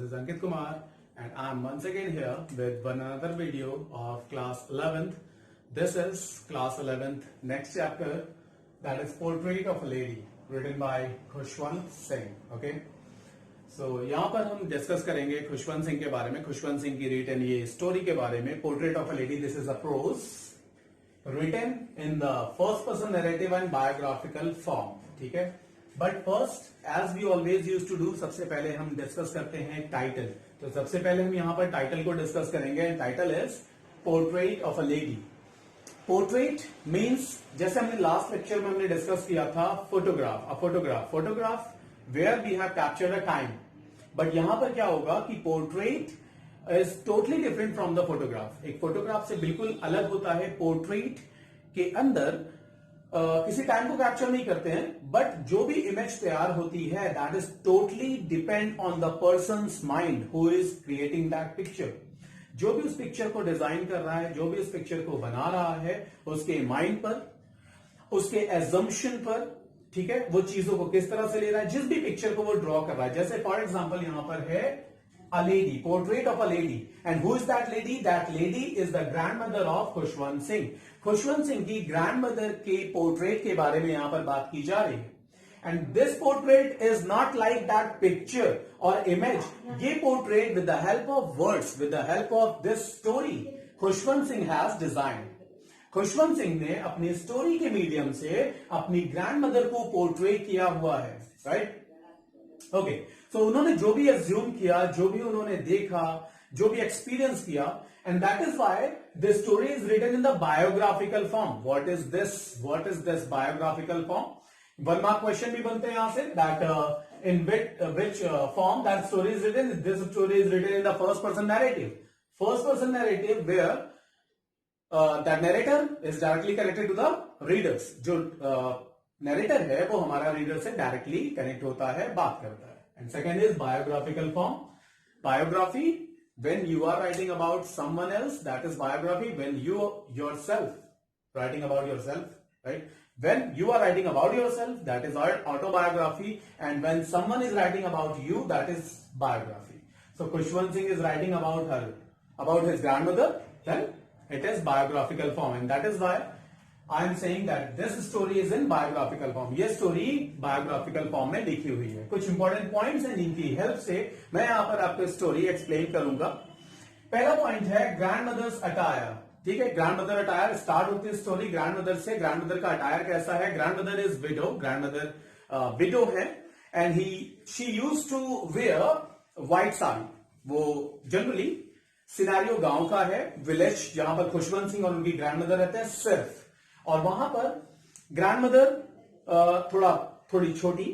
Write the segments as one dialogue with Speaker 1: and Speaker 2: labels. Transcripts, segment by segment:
Speaker 1: is Ankit Kumar and I am once again here with one another video of class 11th. This is class 11th next chapter, that is Portrait of a Lady written by Khushwant Singh. Okay, so यहाँ पर हम discuss करेंगे खुशवंत सिंह के बारे में, खुशवंत सिंह की written ये story के बारे में. Portrait of a lady, this is a prose written in the first person narrative and biographical form. ठीक है, but first as we always use to do, सबसे पहले हम डिस्कस करते हैं टाइटल. तो सबसे पहले हम यहाँ पर टाइटल को डिस्कस करेंगे. Title is portrait of a lady. Portrait means, जैसे हमने लास्ट लेक्चर में हमने डिस्कस किया था, photograph. A photograph where we have captured a time. But यहां पर क्या होगा कि portrait is totally different from the photograph. एक फोटोग्राफ से बिल्कुल अलग होता है. पोर्ट्रेट के अंदर किसी टाइम को कैप्चर नहीं करते हैं, बट जो भी इमेज तैयार होती है that is totally depend on the persons mind who is creating that picture. जो भी उस पिक्चर को डिजाइन कर रहा है, जो भी उस पिक्चर को बना रहा है, उसके माइंड पर, उसके एजम्पशन पर, ठीक है, वो चीजों को किस तरह से ले रहा है, जिस भी पिक्चर को वो ड्रॉ कर रहा है. जैसे फॉर एग्जाम्पल यहां पर है a lady, portrait of a lady, and who is that lady? That lady is the grandmother of Khushwant Singh. Khushwant Singh की ग्रैंडमदर के पोर्ट्रेट के बारे में यहां पर बात की जा रही है. And this portrait is not like that picture और इमेज. ये portrait with the help of words, with the help of this story, Khushwant Singh has design. Khushwant Singh ने अपनी स्टोरी के मीडियम से अपनी ग्रैंडमदर को पोर्ट्रेट किया हुआ है. Right, okay. सो उन्होंने जो भी एज्यूम किया, जो भी उन्होंने देखा, जो भी एक्सपीरियंस किया, and that is why this story is written in the biographical form. What is this biographical form? One mark question भी बनते हैं यहां से, that in which form that story is written. This story is written in the first person narrative. First person narrative where that narrator is directly connected to the readers. जो narrator है वो हमारा reader से directly connect होता है, बात करता है. And second is biographical form. Biography, when you are writing about someone else, that is biography. When you yourself writing about yourself, right? When you are writing about yourself, that is autobiography. And when someone is writing about you, that is biography. So Khushwant Singh is writing about his grandmother, then it is biographical form. And that is why I am saying that this story is in biographical form. ये story biographical form में लिखी हुई है. कुछ important points हैं जिनकी help से मैं यहां पर आपको स्टोरी एक्सप्लेन करूंगा. पहला पॉइंट है ग्रैंडमदर्स अटायर. ठीक है, ग्रैंडमदर अटायर स्टार्ट होती है स्टोरी ग्रैंडमदर से. ग्रैंडमदर का अटायर कैसा है? Grandmother is widow. Grandmother widow है and she used to wear white sari. वो जनरली सिनेरियो गांव का है, विलेज जहां पर खुशवंत सिंह और उनकी ग्रैंडमदर रहते हैं सिर्फ. और वहां पर ग्रैंडमदर थोड़ी छोटी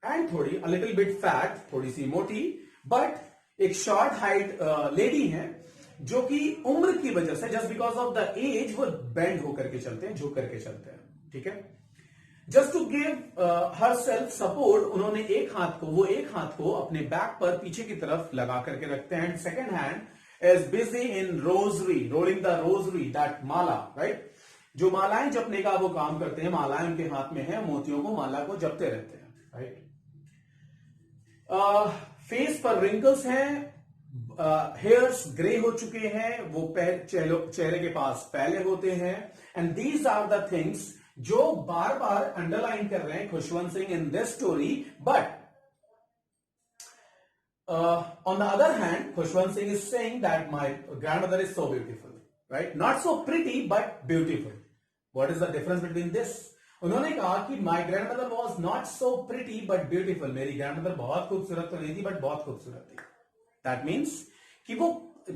Speaker 1: एंड थोड़ी अ लिटिल बिट फैट, थोड़ी सी मोटी, बट एक शॉर्ट हाइट लेडी है जो कि उम्र की वजह से, just because of the age, वो बेंड होकर के चलते हैं, झुक करके चलते हैं. ठीक है, just to give herself support, उन्होंने एक हाथ को अपने बैक पर पीछे की तरफ लगा करके रखते हैं. And second hand is busy in rosary, rolling the rosary, that Mala. Right, जो मालाएं जपने का वो काम करते हैं, मालाएं उनके हाथ में है, मोतियों को, माला को जपते रहते हैं. राइट, फेस पर रिंकल्स हैं, हेयर्स ग्रे हो चुके हैं, वो चेहरे के पास पहले होते हैं. And these are the things जो बार बार अंडरलाइन कर रहे हैं Khushwant Singh in this story. But on the other hand, Khushwant Singh is saying that my grandmother is so beautiful, right? Not so pretty, but beautiful. What is the difference between this? उन्होंने कहा कि my grandmother was not so pretty but beautiful. मेरी grandmother बहुत खूबसूरत तो नहीं थी, but बहुत खूबसूरत थी. That means कि वो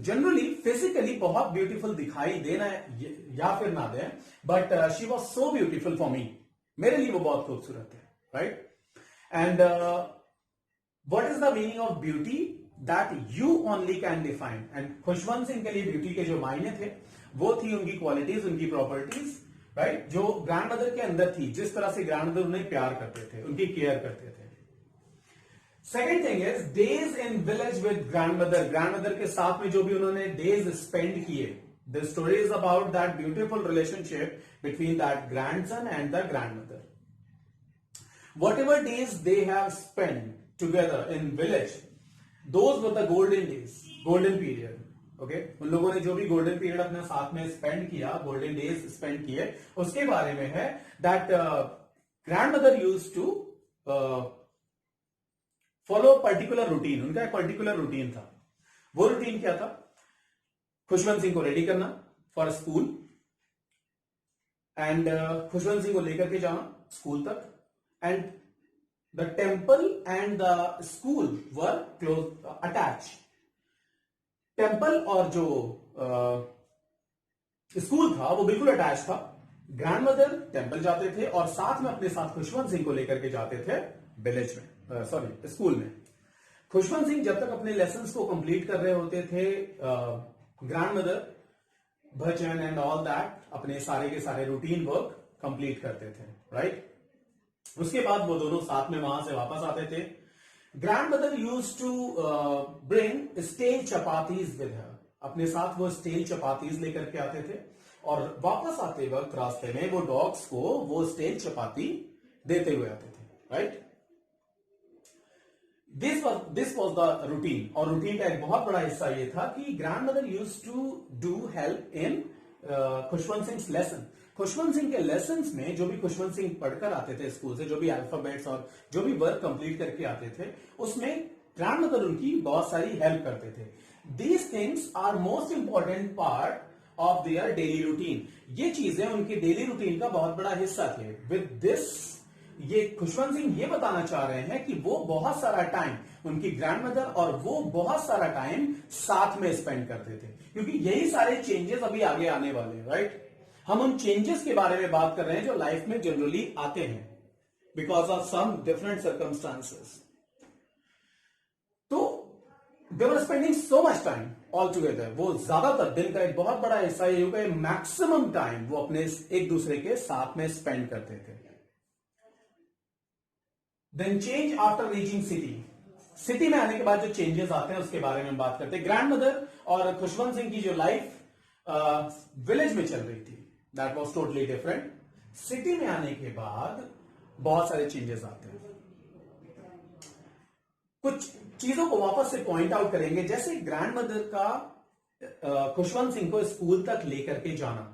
Speaker 1: जनरली फिजिकली बहुत ब्यूटीफुल दिखाई देना या फिर ना दे, but she was so beautiful for me. मेरे लिए वो बहुत खूबसूरत है. Right, and what is the meaning of beauty? That you only can define. And Khushwant Singh के लिए ब्यूटी के जो मायने थे वो थी उनकी क्वालिटीज, उनकी प्रॉपर्टीज, राइट, जो ग्रैंडमदर के अंदर थी, जिस तरह से ग्रैंडमदर उन्हें प्यार करते थे, उनकी केयर करते थे. Second thing is days in village with grandmother. Grandmother के साथ में जो भी उन्होंने डेज स्पेंड किए. The story is about that beautiful relationship between that grandson and the grandmother. Whatever days they have spent together in village, those were the golden days, golden period. Okay, उन लोगों ने जो भी golden period अपने साथ में spend किया, golden days spend किए, उसके बारे में है that grandmother use to follow particular routine. उनका एक पर्टिकुलर रूटीन था। वो रूटीन क्या था? खुशवंत सिंह को रेडी करना for school and Khushwant Singh को लेकर के जाना स्कूल तक, and the temple and the school were close attach. Temple और जो स्कूल था वो बिल्कुल अटैच था। ग्रैंड मदर टेम्पल जाते थे और साथ में अपने साथ खुशवंत सिंह को लेकर के जाते थे विलेज में, सॉरी स्कूल में। खुशवंत सिंह जब तक अपने लेसन्स को कंप्लीट कर रहे होते थे, grand mother bhajan and all that अपने सारे के सारे रूटीन वर्क कंप्लीट करते थे, राइट। उसके बाद वो दोनों साथ में वहां से वापस आते थे। Grandmother use to bring stale chapatis with her. अपने साथ वो स्टेल चपातीज लेकर के आते थे और वापस आते वक्त रास्ते में वो डॉग्स को वो स्टेल चपाती देते हुए आते थे, right. This was the routine. और रूटीन का एक बहुत बड़ा हिस्सा ये था कि grandmother use to do help in Khushwant Singh lesson. Khushwant Singh के लेसन में जो भी खुशवंत सिंह पढ़कर आते थे स्कूल से, जो भी अल्फाबेट्स और जो भी वर्क कंप्लीट करके आते थे, उसमें ग्रैंड मदर उनकी बहुत सारी हेल्प करते थे। These things are most important part of their daily routine. ये चीजें उनके डेली रूटीन का बहुत बड़ा हिस्सा थे। विद दिस ये खुशवंत सिंह ये बताना चाह रहे हैं कि वो बहुत सारा टाइम, उनकी ग्रैंड मदर और वो बहुत सारा टाइम साथ में स्पेंड करते थे, क्योंकि यही सारे चेंजेस अभी आगे आने वाले हैं, राइट। हम उन चेंजेस के बारे में बात कर रहे हैं जो लाइफ में जनरली आते हैं because of some different circumstances. तो they were spending so much time all together. वो ज्यादातर दिन का एक बहुत बड़ा हिस्सा ये होगा, मैक्सिमम टाइम वो अपने एक दूसरे के साथ में स्पेंड करते थे। Then change after reaching city. City में आने के बाद जो चेंजेस आते हैं उसके बारे में बात करते हैं। ग्रैंड मदर और खुशवंत सिंह की जो लाइफ विलेज में चल रही थी, that was totally different. City में आने के बाद बहुत सारे चेंजेस आते हैं। कुछ चीजों को वापस से पॉइंट आउट करेंगे, जैसे ग्रैंड मदर का खुशवंत सिंह को स्कूल तक लेकर के जाना,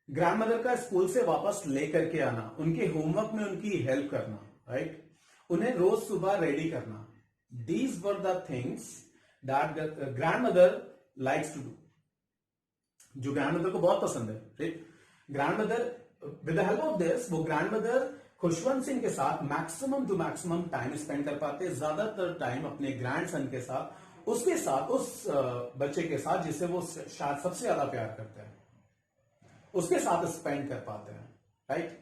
Speaker 1: ग्रैंड मदर का स्कूल से वापस लेकर के आना, उनके होमवर्क में उनकी हेल्प करना, राइट, उन्हें रोज सुबह रेडी करना। These were the things that grandmother likes to do, जो ग्रैंड मदर को बहुत पसंद है, right. Grandmother with the help of this, वो ग्रैंड मदर खुशवंत सिंह के साथ maximum to maximum time spend कर पाते, ज्यादातर टाइम अपने ग्रैंड सन के साथ, उसके साथ, उस बच्चे के साथ जिससे वो शायद सबसे ज्यादा प्यार करते हैं, उसके साथ स्पेंड कर पाते हैं, राइट।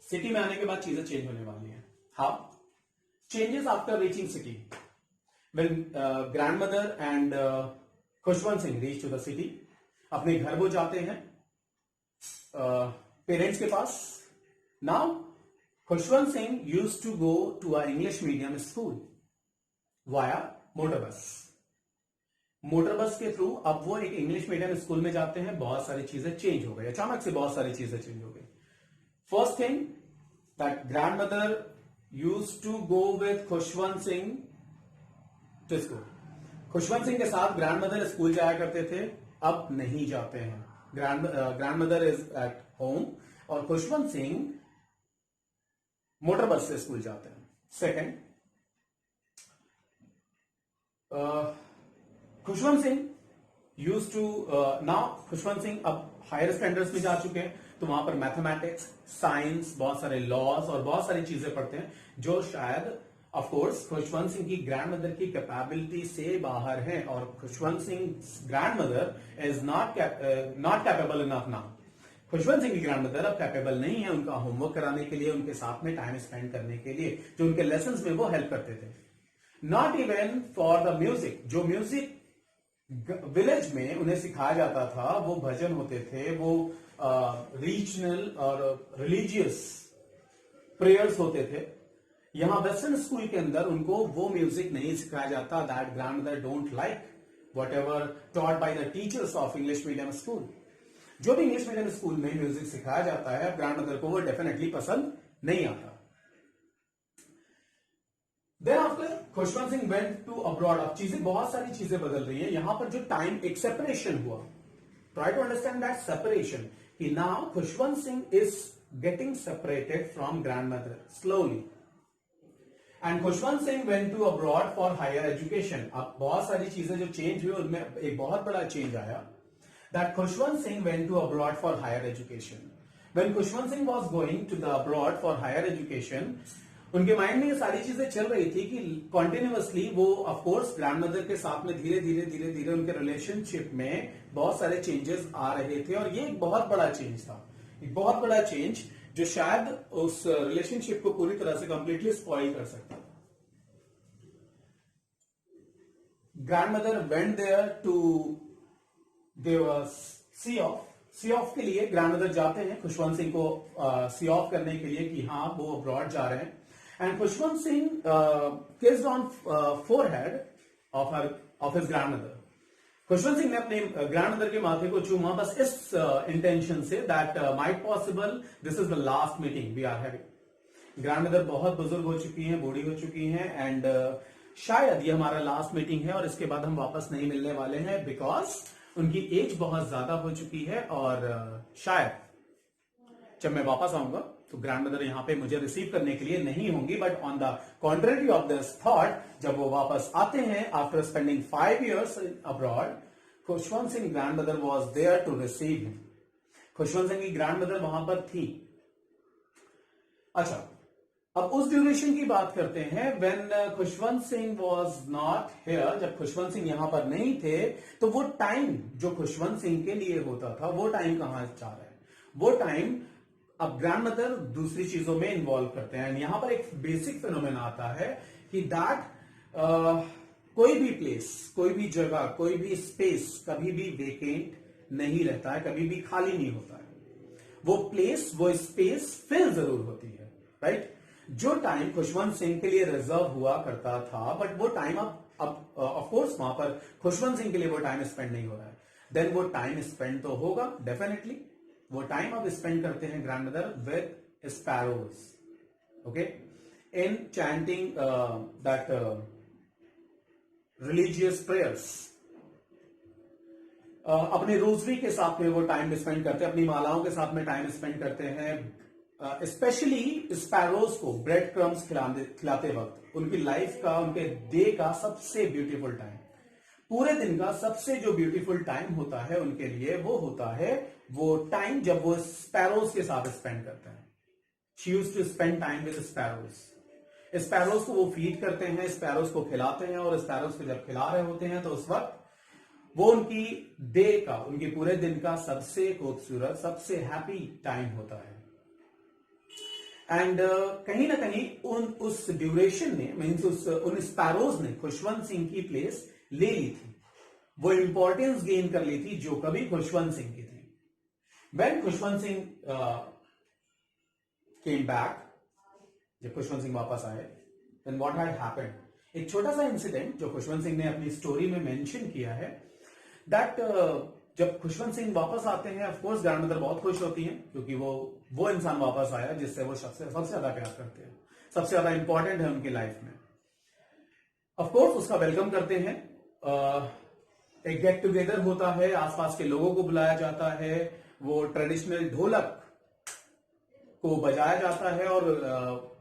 Speaker 1: सिटी में आने के बाद चीजें चेंज होने वाली हैं। How? Changes after reaching city. When grand mother and Khushwant Singh reach to the city, अपने घर वो जाते हैं पेरेंट्स के पास। Now Khushwant Singh used to go to a English medium school via motor bus. Motor bus के थ्रू अब वो एक इंग्लिश मीडियम स्कूल में जाते हैं। बहुत सारी चीजें चेंज हो गई, अचानक से बहुत सारी चीजें चेंज हो गई। First thing that grandmother used to go with Khushwant Singh to school. Khushwant Singh के साथ ग्रैंड मदर स्कूल जाया करते थे, अब नहीं जाते हैं। Grandmother is at home और खुशवंत सिंह मोटर बस से स्कूल जाते हैं। Second, Khushwant Singh use to now Khushwant Singh अब हायर स्टैंडर्ड्स में जा चुके हैं, तो वहां पर मैथमेटिक्स, साइंस, बहुत सारे लॉज और बहुत सारी चीजें पढ़ते हैं जो शायद ऑफ कोर्स खुशवंत सिंह की ग्रैंड मदर की कैपेबिलिटी से बाहर हैं, और Khushwant Singh grand mother is not capable enough now. Khushwant Singh की ग्रैंड मदर अब कैपेबल नहीं है उनका होमवर्क कराने के लिए, उनके साथ में टाइम स्पेंड करने के लिए, जो उनके लेसन्स में वो हेल्प करते थे। Not even for the music, जो म्यूजिक विलेज में उन्हें सिखाया जाता था, वो भजन होते थे, वो रीजनल और रिलीजियस प्रेयर्स होते थे। यहां वेस्टर्न स्कूल के अंदर उनको वो म्यूजिक नहीं सिखाया जाता। That grand mother don't like what ever taught by the teachers of English medium school. जो भी इंग्लिश मीडियम स्कूल में म्यूजिक सिखाया जाता है, ग्रैंड मदर को वो डेफिनेटली पसंद नहीं आता। Then after Khushwant Singh went to abroad. अब चीजें, बहुत सारी चीजें बदल रही हैं यहां पर। जो टाइम एक सेपरेशन हुआ, try to understand that separation, कि now Khushwant Singh is getting separated from grandmother slowly, and Khushwant Singh went to abroad for higher education. अब बहुत सारी चीजें जो चेंज हुई उनमें एक बहुत बड़ा चेंज आया, that Khushwant Singh went to abroad for higher education. When Khushwant Singh was going to the abroad for higher education, उनके माइंड में ये सारी चीजें चल रही थी कि कॉन्टिन्यूअसली वो ऑफ कोर्स ग्रैंडमदर के साथ में धीरे धीरे उनके रिलेशनशिप में बहुत सारे चेंजेस आ रहे थे, और ये एक बहुत बड़ा चेंज था, एक बहुत बड़ा चेंज जो शायद उस रिलेशनशिप को पूरी तरह से कंप्लीटली स्पॉइल कर सकता था। Grandmother went there to give a see off. See off के लिए ग्रैंडमदर जाते हैं खुशवंत सिंह को सी ऑफ करने के लिए कि हाँ वो अब्रॉड जा रहे हैं, and Khushwant Singh kissed on forehead of his grandmother. Khushwant Singh ने अपने ग्रैंडमदर के माथे को चूमा, बस इस इंटेंशन से that might possible this is the last meeting we are having. Grandmother बहुत बुजुर्ग हो चुकी हैं, बूढ़ी हो चुकी हैं, एंड शायद ये हमारा लास्ट मीटिंग है और इसके बाद हम वापस नहीं मिलने वाले हैं, बिकॉज उनकी एज बहुत ज्यादा हो चुकी है, और शायद जब मैं वापस आऊंगा तो ग्रैंडमदर यहां पे मुझे रिसीव करने के लिए नहीं होंगी। But on the contrary of this thought, जब वो वापस आते हैं after spending 5 years abroad, Khushwant Singh grandmother was there to receive him. Khushwant Singh की ग्रैंडमदर वहां पर थी। अच्छा, अब उस ड्यूरेशन की बात करते हैं when Khushwant Singh was not here. जब खुशवंत सिंह यहां पर नहीं थे तो वो टाइम जो खुशवंत सिंह के लिए होता था वो टाइम कहां जा रहा है? वो टाइम अब ग्रैंडमदर दूसरी चीजों में इन्वॉल्व करते हैं। यहां पर एक बेसिक फिनोमेना आता है कि दैट कोई भी प्लेस, कोई भी जगह, कोई भी स्पेस कभी भी वेकेंट नहीं रहता है, कभी भी खाली नहीं होता है। वो प्लेस, वो स्पेस फिल जरूर होती है, राइट? जो टाइम खुशवंत सिंह के लिए रिजर्व हुआ करता था, बट वो टाइम अब ऑफ कोर्स वहां पर खुशवंत सिंह के लिए वो टाइम स्पेंड नहीं हो रहा है। देन वो टाइम स्पेंड तो होगा डेफिनेटली। वो टाइम अब स्पेंड करते हैं grandmother with sparrows, okay, in chanting that religious prayers. अपने रोजरी के साथ में वो टाइम स्पेंड करते हैं, अपनी मालाओं के साथ में टाइम स्पेंड करते हैं। स्पेशली स्पैरोज को ब्रेड क्रम्स खिलाते वक्त उनकी लाइफ का, उनके डे का सबसे ब्यूटीफुल टाइम, पूरे दिन का सबसे जो ब्यूटीफुल टाइम होता है उनके लिए, वो होता है वो टाइम जब वो स्पैरोज के साथ स्पेंड करते हैं। She used to spend time with sparrows. Sparrows को वो फीड करते हैं, स्पैरोज को खिलाते हैं, और स्पैरोज को जब खिला रहे होते हैं तो उस वक्त वो उनकी डे का, उनके पूरे दिन का सबसे खूबसूरत, सबसे हैप्पी टाइम होता है। एंड कहीं ना कहीं उस ड्यूरेशन ने, मीन्स उन स्पैरोज ने खुशवंत सिंह की प्लेस ले ली थी, वो इंपॉर्टेंस गेन कर ली थी जो कभी खुशवंत सिंह की थी। When Khushwant Singh came back, जब खुशवंत सिंह वापस आए, देन व्हाट हैड हैपेंड? एक छोटा सा इंसिडेंट जो खुशवंत सिंह ने अपनी स्टोरी में मेंशन किया है, दैट जब खुशवंत सिंह वापस आते हैं, ऑफ कोर्स ग्रैंडमदर बहुत खुश होती हैं, क्योंकि वो इंसान वापस आया जिससे वो सबसे ज्यादा प्यार करते हैं, सबसे ज्यादा इंपॉर्टेंट है उनकी लाइफ में। ऑफ कोर्स उसका वेलकम करते हैं, एक गेट टुगेदर होता है, आसपास के लोगों को बुलाया जाता है, वो ट्रेडिशनल ढोलक को बजाया जाता है, और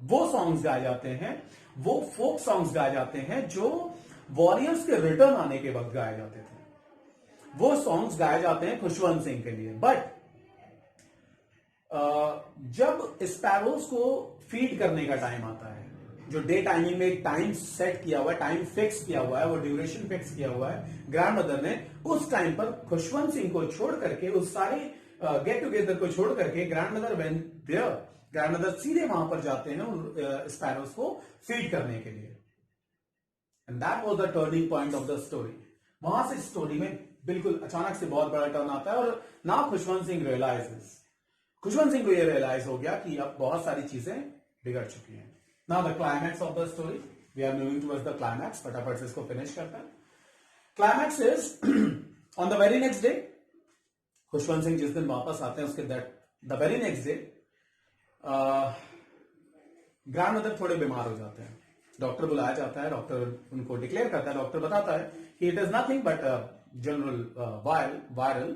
Speaker 1: वो सॉन्ग्स गाए जाते हैं, वो फोक सॉन्ग्स गाए जाते हैं जो वॉरियर्स के रिटर्न आने के वक्त गाए जाते थे। वो सॉन्ग्स गाए जाते हैं खुशवंत सिंह के लिए। बट जब स्पैरोज को फीड करने का टाइम आता है, जो डे टाइमिंग में एक टाइम सेट किया हुआ है, टाइम फिक्स किया हुआ है, वो ड्यूरेशन फिक्स किया हुआ है, ग्रैंडमदर ने उस टाइम पर खुशवंत सिंह को छोड़ करके, उस सारे गेट टुगेदर को छोड़ करके, ग्रैंडमदर वेंट देयर, ग्रैंडमदर सीधे वहां पर जाते हैं स्पैरोज को फीड करने के लिए। And that was the turning point of the story. वहां से स्टोरी में बिल्कुल अचानक से बहुत बड़ा टर्न आता है, और ना खुशवंत सिंह रियलाइजेस, खुशवंत सिंह को यह रियलाइज हो गया कि अब बहुत सारी चीजें बिगड़ चुकी हैं। Now the climax of the story, we are moving towards the climax. फटाफट से इसको फिनिश करते हैं। Climax is on the very next day, Khushwant Singh जिस दिन वापस आते हैं उसके the very next day grandmother थोड़े बीमार हो जाते हैं। डॉक्टर बुलाया जाता है, डॉक्टर उनको डिक्लेयर करता है, डॉक्टर बताता है कि it is nothing but general viral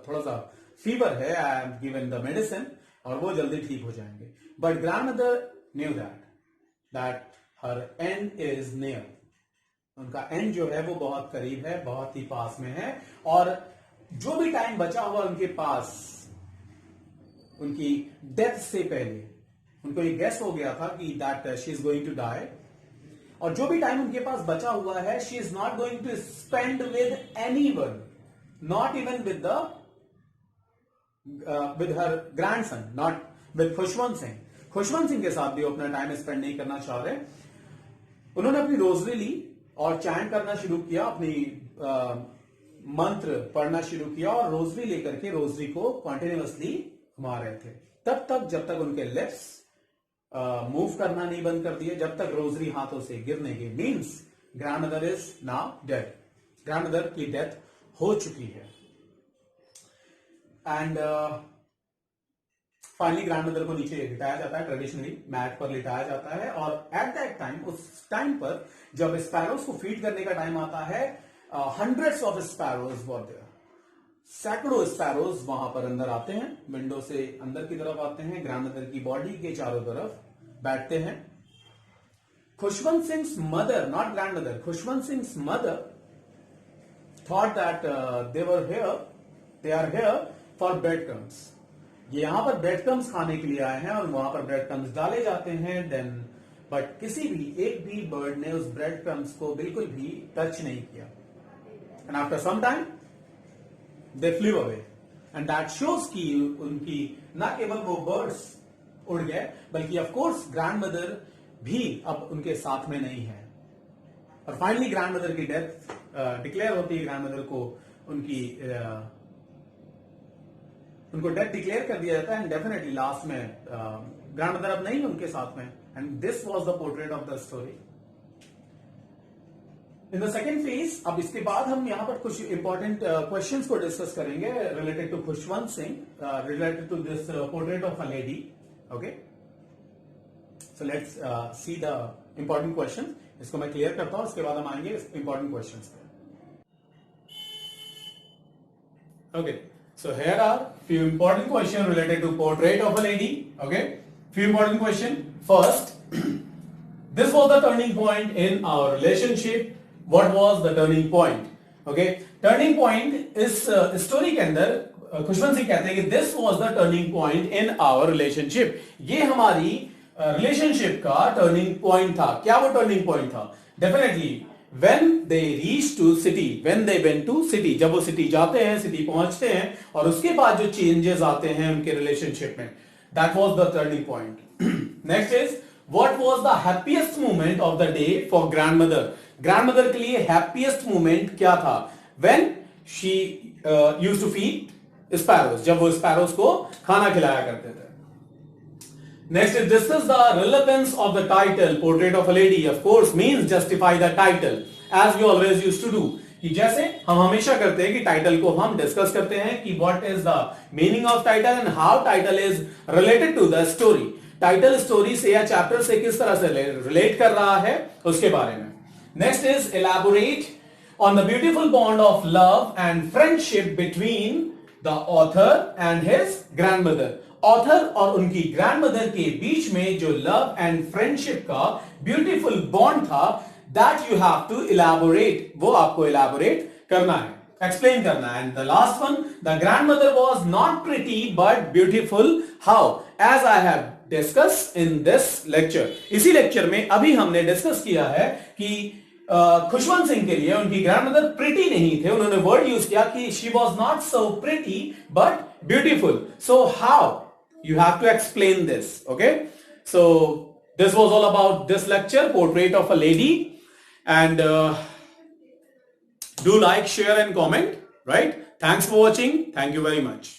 Speaker 1: थोड़ा सा फीवर है, I am given the medicine और वो जल्दी ठीक हो जाएंगे. But grandmother knew that her and is near. उनका एंड जो है वो बहुत करीब है, बहुत ही पास में है, और जो भी टाइम बचा हुआ उनके पास उनकी डेथ से पहले उनको ये गेस हो गया था कि that she is going to die, और जो भी टाइम उनके पास बचा हुआ है she is not going to spend with anyone, not even with her grandson, not with Khushwant Singh. Khushwant Singh के साथ भी अपना टाइम स्पेंड नहीं करना चाह रहे. उन्होंने अपनी रोजरी ली और चैंट करना शुरू किया, अपनी मंत्र पढ़ना शुरू किया और रोजरी लेकर के रोजरी को कॉन्टिन्यूअसली घुमा रहे थे तब तक जब तक उनके लिप्स मूव करना नहीं बंद कर दिए, जब तक रोजरी हाथों से गिर नहीं गई. Means grandmother is now dead. Grandmother की डेथ हो चुकी है. एंड फाइनली ग्रैंडमदर को नीचे लिटाया जाता है, ट्रेडिशनली मैट पर लिटाया जाता है, और एट दैट टाइम, उस टाइम पर जब स्पैरोज को फीड करने का टाइम आता है, hundreds of sparrows were there. सैकड़ों स्पैरोज वहां पर अंदर आते हैं, विंडो से अंदर की तरफ आते हैं, ग्रैंडमदर की बॉडी के चारों तरफ बैठते हैं. Khushwant Singh mother, not grandmother, Khushwant Singh mother thought that they are here for bread crumbs. ये यहां पर ब्रेड क्रम्स खाने के लिए आए हैं और वहां पर ब्रेड क्रम्स डाले जाते हैं. देन बट किसी भी एक भी बर्ड ने उस ब्रेड क्रम्स को बिल्कुल भी टच नहीं किया. And after some time they flew away, and that shows की उनकी न केवल वो बर्ड्स उड़ गए बल्कि ऑफ कोर्स ग्रैंडमदर भी अब उनके साथ में नहीं है. और फाइनली ग्रैंडमदर की डेथ डिक्लेयर होती है. ग्रैंडमदर को उनको डेथ डिक्लेयर कर दिया जाता है, एंड डेफिनेटली लास्ट में ग्रैंडमदर अब नहीं है उनके साथ में. And this was the portrait of the story. In the second phase, अब इसके बाद हम यहां पर कुछ इंपॉर्टेंट क्वेश्चंस को डिस्कस करेंगे related to Khushwant Singh, related to this portrait of a lady. Okay, so let's see the important question. इसको मैं क्लियर करता हूं, उसके बाद हम आएंगे इंपॉर्टेंट क्वेश्चंस पे. Okay, so here are few important questions related to portrait of a lady. Okay, few important question. First, this was the turning point in our relationship. What was the turning point? Okay, turning point इस story के अंदर खुशवंत सिंह कहते हैं कि this was the turning point in our relationship. ये हमारी relationship का turning point था. क्या वो टर्निंग पॉइंट था? Definitely when they reached to city, when they went to city, जब वो सिटी जाते हैं, सिटी पहुंचते हैं, और उसके बाद जो चेंजेस आते हैं उनके रिलेशनशिप में, that was the turning point. Next is, what was the happiest moment of the day for grandmother? grandmother के लिए happiest moment क्या था? When she used to feed sparrows, जब वो sparrows को खाना खिलाया करते थे. Next is, discuss the relevance of the title Portrait of a Lady. Of course means justify the title as we always used to do. कि जैसे हम हमेशा करते हैं कि टाइटल को हम डिस्कस करते हैं कि what is the meaning of title and how title is related to the story. Title story से या चैप्टर से किस तरह से रिलेट कर रहा है उसके बारे में. Next is, elaborate on the beautiful bond of love and friendship between the author and his grandmother. Author और उनकी ग्रैंडमदर के बीच में जो लव एंड फ्रेंडशिप का ब्यूटीफुल बॉन्ड था, that you have to elaborate. वो आपको इलैबोरेट करना है, एक्सप्लेन करना है. And the last one, the grandmother was not pretty but beautiful. How? As I have discuss in this lecture. इसी lecture में अभी हमने डिस्कस किया है कि खुशवंत सिंह के लिए उनकी ग्रैंडमदर प्रिटी नहीं थे. उन्होंने वर्ड यूज किया कि she was not so pretty but beautiful. So how? You have to explain this. Okay, so this was all about this lecture, Portrait of a Lady. And do like, share and comment, right? Thanks for watching. Thank you very much.